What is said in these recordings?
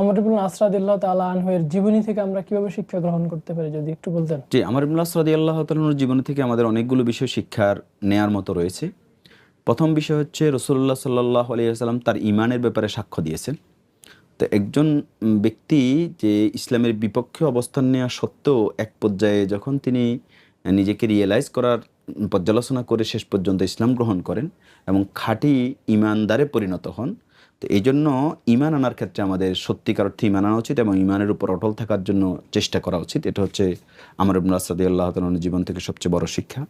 আমর ইবনে আস রাদিয়াল্লাহু তাআলা আনহু এর জীবনী থেকে আমরা কিভাবে শিক্ষা গ্রহণ করতে পারি, যদি একটু বলতেন। জি, আমর ইবনে আস রাদিয়াল্লাহু তাআলার জীবন থেকে আমাদের অনেকগুলো বিষয় শিক্ষার নেয়ার মতো রয়েছে। প্রথম বিষয় হচ্ছে রাসূলুল্লাহ সাল্লাল্লাহু আলাইহি ওয়াসাল্লাম তার ঈমানের ব্যাপারে সাক্ষ্য দিয়েছেন। তো একজন ব্যক্তি যে ইসলামের বিপক্ষে অবস্থান নেওয়া সত্ত্বেও এক পর্যায়ে যখন তিনি নিজেকে রিয়েলাইজ করার পর্যালোচনা করে শেষ পর্যন্ত ইসলাম গ্রহণ করেন এবং খাঁটি ঈমানদারে পরিণত হন। তো এই জন্য ঈমান আনার ক্ষেত্রে আমাদের সত্যিকার অর্থে ঈমান আনা উচিত এবং ঈমানের উপর অটল থাকার জন্য চেষ্টা করা উচিত। এটা হচ্ছে আমর ইবনে আস রাদিয়াল্লাহু তাআলার জীবন থেকে সবচেয়ে বড় শিক্ষা।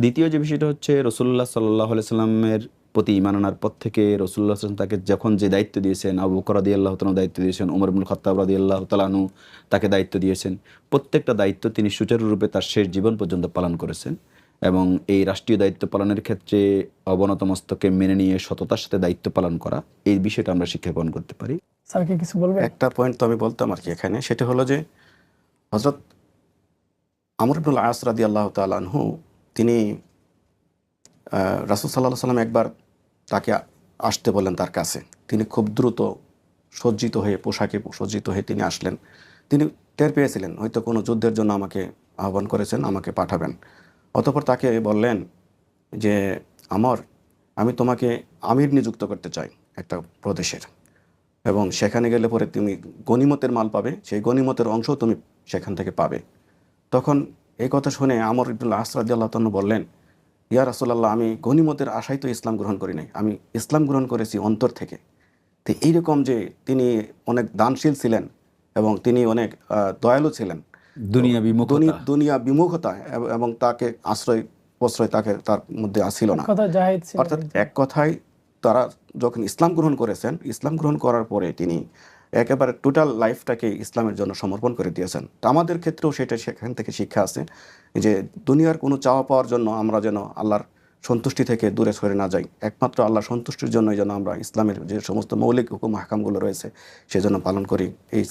দ্বিতীয় যে বিষয়টা হচ্ছে রাসূলুল্লাহ সাল্লাল্লাহু আলাইহি সাল্লামের প্রতি ঈমান আনার পর থেকে রাসূলুল্লাহ সাল্লাল্লাহু আলাইহি ওয়াসাল্লাম তাকে যখন যে দায়িত্ব দিয়েছেন, আবু বকর রাদিয়াল্লাহু তাআলা দায়িত্ব দিয়েছেন, ওমর ইবনুল খাত্তাব রাদিয়াল্লাহু তাআলা আনহু তাকে দায়িত্ব দিয়েছেন। প্রত্যেকটা দায়িত্ব তিনি সুচারুরূপে তার শেষ জীবন পর্যন্ত পালন করেছেন এবং এই রাষ্ট্রীয় দায়িত্ব পালনের ক্ষেত্রে অবনত মস্তকে মেনে নিয়ে সততার সাথে দায়িত্ব পালন করা, এই বিষয়টা আমরা শিক্ষা গ্রহণ করতে পারি। স্যার কি কিছু বলবেন? একটা পয়েন্ট তো আমি বলতাম আর কি এখানে, সেটা হলো যে হযরত আমর ইবনুল আস রাদিয়াল্লাহু তাআলা আনহু তিনি রাসূল সাল্লাল্লাহু আলাইহি ওয়াসাল্লাম একবার তাকে আসতে বললেন তার কাছে। তিনি খুব দ্রুত সজ্জিত হয়ে, পোশাকে সজ্জিত হয়ে তিনি আসলেন। তিনি টের পেয়েছিলেন হয়তো কোনো যুদ্ধের জন্য আমাকে আহ্বান করেছেন, আমাকে পাঠাবেন। অতঃপর তাকে বললেন যে আমি তোমাকে আমির নিযুক্ত করতে চাই একটা প্রদেশের, এবং সেখানে গেলে পরে তুমি গনিমতের মাল পাবে, সেই গনিমতের অংশও তুমি সেখান থেকে পাবে। তখন এই কথা শুনে আমর ইবনুল আস রাদিয়াল্লাহু তাআলা বললেন, ইয়া রাসূলুল্লাহ, আমি গনিমতের আশায় তো ইসলাম গ্রহণ করি নাই, আমি ইসলাম গ্রহণ করেছি অন্তর থেকে। তো এইরকম যে তিনি অনেক দানশীল ছিলেন এবং তিনি অনেক দয়ালু ছিলেন, দুনিয়া বিমুখতা এবং তাকে প্রশ্রয় তার মধ্যে ছিল না। অর্থাৎ এক কথায় তারা যখন ইসলাম গ্রহণ করেছেন, ইসলাম গ্রহণ করার পরে তিনি একেবারে টোটাল লাইফটাকে ইসলামের জন্য সমর্পণ করে দিয়েছেন। তো আমাদের ক্ষেত্রেও সেটা সেখান থেকে শিক্ষা আছে যে দুনিয়ার কোনো চাওয়া পাওয়ার জন্য আমরা যেন আল্লাহর সন্তুষ্টি থেকে দূরে সরে না যাই। একমাত্র আল্লাহর সন্তুষ্টির জন্যই যেন আমরা ইসলামের যে সমস্ত মৌলিক হুকুম হাকামগুলো রয়েছে সেজন্য পালন করি। এই